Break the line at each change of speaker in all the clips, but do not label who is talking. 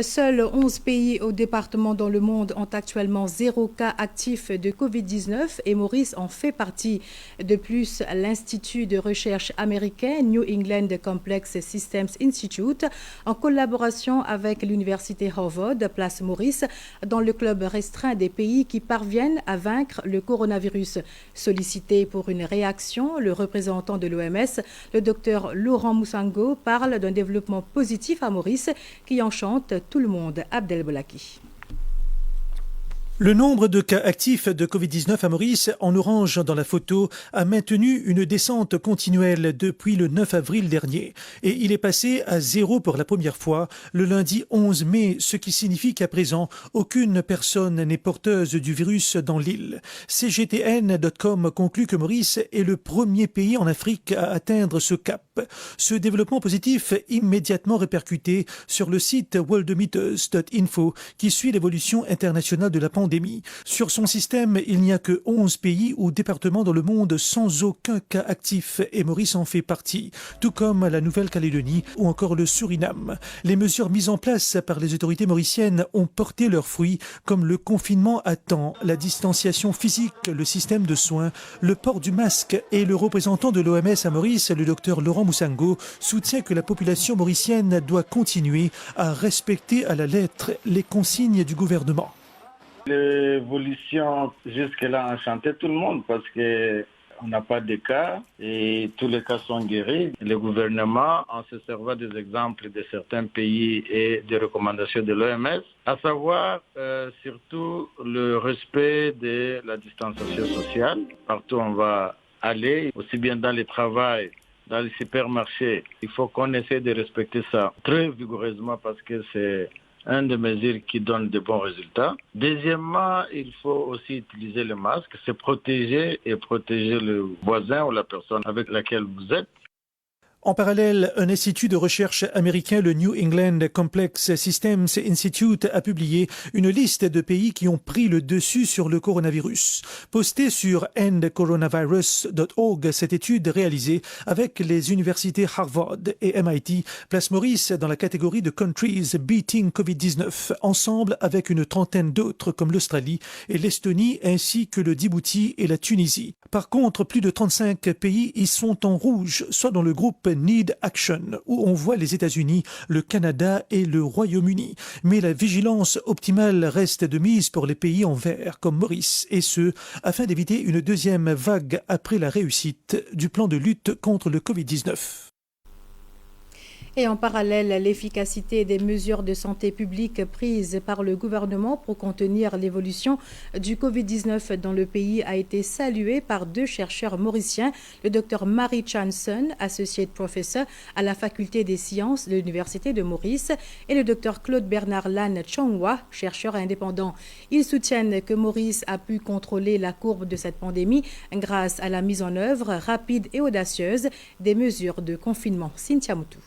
Seuls 11 pays ou départements dans le monde ont actuellement 0 cas actifs de Covid-19 et Maurice en fait partie. De plus, l'Institut de recherche américain New England Complex Systems Institute, en collaboration avec l'Université Harvard, place Maurice dans le club restreint des pays qui parviennent à vaincre le coronavirus. Sollicité pour une réaction, le représentant de l'OMS, le docteur Laurent Moussango, parle d'un développement positif à Maurice qui enchante tout le monde. Abdel Bolaki.
Le nombre de cas actifs de Covid-19 à Maurice, en orange dans la photo, a maintenu une descente continuelle depuis le 9 avril dernier. Et il est passé à 0 pour la première fois le lundi 11 mai, ce qui signifie qu'à présent, aucune personne n'est porteuse du virus dans l'île. CGTN.com conclut que Maurice est le premier pays en Afrique à atteindre ce cap. Ce développement positif immédiatement répercuté sur le site worldmeters.info qui suit l'évolution internationale de la pandémie. Sur son système, il n'y a que 11 pays ou départements dans le monde sans aucun cas actif et Maurice en fait partie, tout comme la Nouvelle-Calédonie ou encore le Suriname. Les mesures mises en place par les autorités mauriciennes ont porté leurs fruits, comme le confinement à temps, la distanciation physique, le système de soins, le port du masque et le représentant de l'OMS à Maurice, le docteur Laurent Moussango, soutient que la population mauricienne doit continuer à respecter à la lettre les consignes du gouvernement.
L'évolution jusque-là a enchanté tout le monde parce qu'on n'a pas de cas et tous les cas sont guéris. Le gouvernement, en se servant des exemples de certains pays et des recommandations de l'OMS, à savoir surtout le respect de la distanciation sociale. Partout où on va aller, aussi bien dans le travail, dans les supermarchés, il faut qu'on essaie de respecter ça très vigoureusement parce que c'est une des mesures qui donne de bons résultats. Deuxièmement, il faut aussi utiliser le masque, se protéger et protéger le voisin ou la personne avec laquelle vous êtes.
En parallèle, un institut de recherche américain, le New England Complex Systems Institute, a publié une liste de pays qui ont pris le dessus sur le coronavirus. Postée sur endcoronavirus.org, cette étude réalisée avec les universités Harvard et MIT place Maurice dans la catégorie de Countries Beating COVID-19, ensemble avec une trentaine d'autres comme l'Australie et l'Estonie ainsi que le Djibouti et la Tunisie. Par contre, plus de 35 pays y sont en rouge, soit dans le groupe Need Action, où on voit les États-Unis, le Canada et le Royaume-Uni. Mais la vigilance optimale reste de mise pour les pays en vert, comme Maurice, et ce, afin d'éviter une deuxième vague après la réussite du plan de lutte contre le Covid-19.
Et en parallèle, l'efficacité des mesures de santé publique prises par le gouvernement pour contenir l'évolution du Covid-19 dans le pays a été saluée par deux chercheurs mauriciens, le Dr Mary Chanson, Associate Professor à la Faculté des Sciences de l'Université de Maurice, et le Dr Claude Bernard Lan Chongwa, chercheur indépendant. Ils soutiennent que Maurice a pu contrôler la courbe de cette pandémie grâce à la mise en œuvre rapide et audacieuse des mesures de confinement. Cynthia Moutou.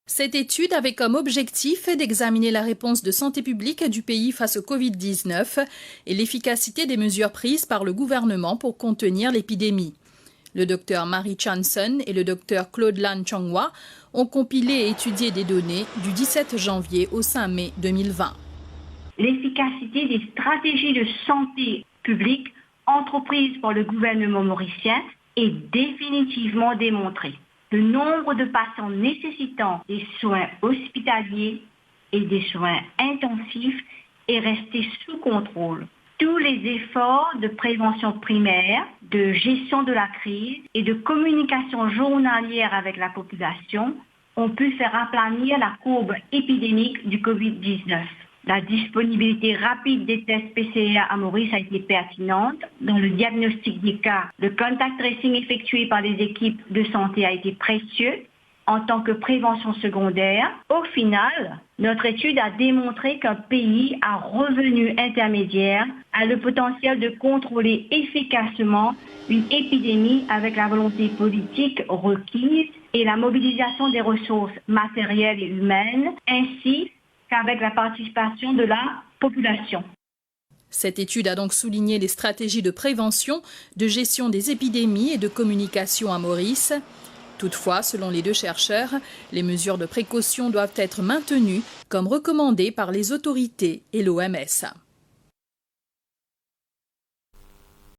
Cette étude avait comme objectif d'examiner la réponse de santé publique du pays face au Covid-19 et l'efficacité des mesures prises par le gouvernement pour contenir l'épidémie. Le docteur Mary Chanson et le docteur Claude Lan Chongwa ont compilé et étudié des données du 17 janvier au 5 mai 2020.
L'efficacité des stratégies de santé publique entreprises par le gouvernement mauricien est définitivement démontrée. Le nombre de patients nécessitant des soins hospitaliers et des soins intensifs est resté sous contrôle. Tous les efforts de prévention primaire, de gestion de la crise et de communication journalière avec la population ont pu faire aplanir la courbe épidémique du Covid-19. La disponibilité rapide des tests PCR à Maurice a été pertinente. Dans le diagnostic des cas, le contact tracing effectué par les équipes de santé a été précieux en tant que prévention secondaire. Au final, notre étude a démontré qu'un pays à revenu intermédiaire a le potentiel de contrôler efficacement une épidémie avec la volonté politique requise et la mobilisation des ressources matérielles et humaines, ainsi qu'avec la participation de la population.
Cette étude a donc souligné les stratégies de prévention, de gestion des épidémies et de communication à Maurice. Toutefois, selon les 2 chercheurs, les mesures de précaution doivent être maintenues comme recommandées par les autorités et l'OMS.